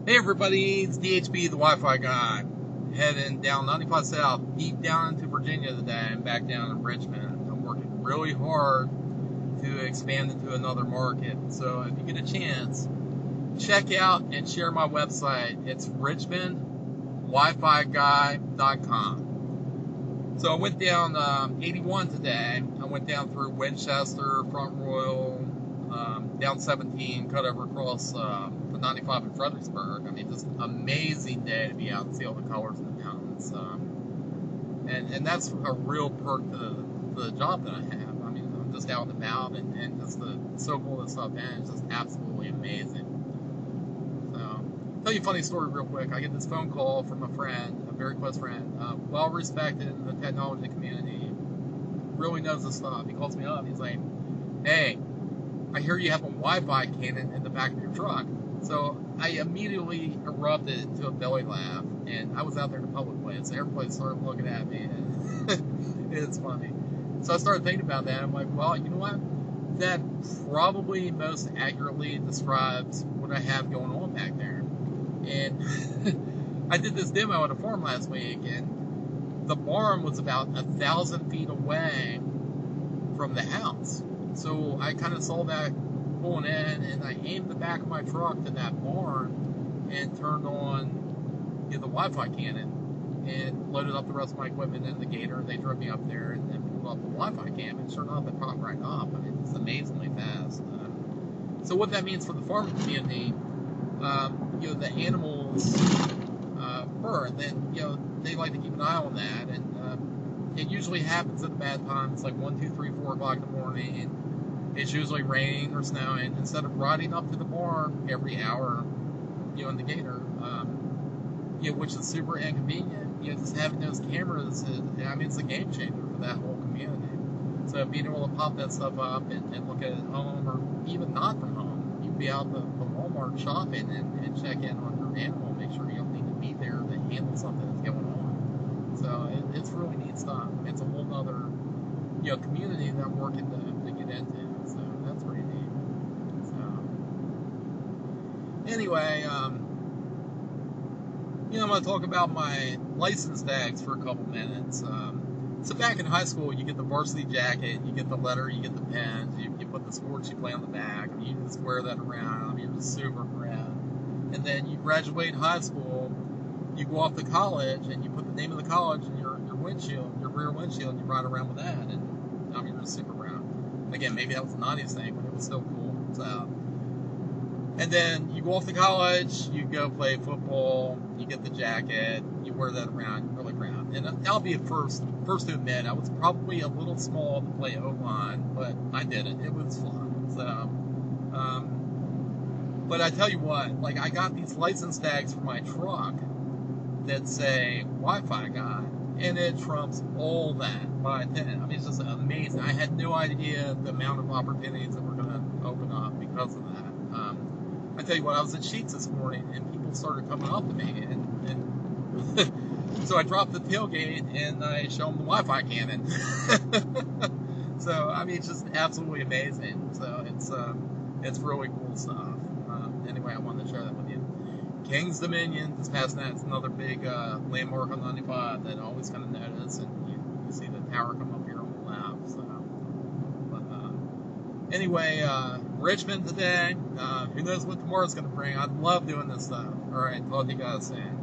Hey everybody, it's DHB, the Wi-Fi guy, heading down 95 South, deep down into Virginia today, and back down in Richmond. I'm working really hard to expand into another market, so if you get a chance, check out and share my website. It's richmondwifiguy.com. So I went down 81 today. I went down through Winchester, Front Royal, down 17, cut over across the 95 in Fredericksburg. I mean, just amazing day to be out and see all the colors in the mountains. And that's a real perk to the job that I have. I mean, I'm just out and about and just to soak all this stuff in. It's just absolutely amazing. So, I'll tell you a funny story real quick. I get this phone call from a friend, a very close friend, well respected in the technology community, really knows this stuff. He calls me up. He's like, "Hey, I hear you have a Wi-Fi cannon in the back of your truck." So I immediately erupted into a belly laugh, and I was out there in a public place. So everybody started looking at me, and it's funny. So I started thinking about that. I'm like, well, you know what? That probably most accurately describes what I have going on back there. And I did this demo at a farm last week, and the barn was about 1,000 feet away from the house. So I kind of saw that pulling in, and I aimed the back of my truck to that barn and turned on the Wi-Fi cannon and loaded up the rest of my equipment in the Gator. They drove me up there and pulled up the Wi-Fi cam, and sure enough, it popped right up. I mean, it's amazingly fast. So what that means for the farming community, the animals birth, and they like to keep an eye on that, and it usually happens at a bad time. It's like 1, 2, 3, 4 o'clock in the morning. It's usually raining or snowing. Instead of riding up to the barn every hour, in the Gator, which is super inconvenient, just having those cameras, it's a game changer for that whole community. So being able to pop that stuff up and look at it at home, or even not from home, you can be out the Walmart shopping and check in on your animal, make sure you don't need to be there to handle something that's going on. So it's really neat stuff. It's a whole other community that I'm working to get into. So that's pretty neat. So anyway, I'm going to talk about my license tags for a couple minutes. So back in high school, you get the varsity jacket, you get the letter, you get the pens, you put the sports you play on the back. I mean, you just wear that around. I mean, you're just super proud. And then you graduate high school, you go off to college, and you put the name of the college in your windshield, your rear windshield, and you ride around with that. And I mean, you're just super proud. Again, maybe that was the 90s thing, but it was still cool. So, and then you go off to college, you go play football, you get the jacket, you wear that around, you're really proud. And I'll be first to admit, I was probably a little small to play O-line, but I did it. It was fun. So, but I tell you what, like, I got these license tags for my truck that say Wi-Fi guy, and it trumps all that by 10. I mean, it's just amazing. I had no idea the amount of opportunities that were going to open up because of that. I tell you what, I was at Sheets this morning, and people started coming up to me, and so I dropped the tailgate, and I show them the Wi-Fi cannon. So, I mean, it's just absolutely amazing. So, it's really cool stuff. Anyway, I wanted to share that with you. King's Dominion, just past that, it's another big landmark on 95 that I always kind of notice, and you see the tower come up here on the left. So, but anyway, Richmond today. Who knows what tomorrow's going to bring? I love doing this stuff. All right, talk to you guys soon.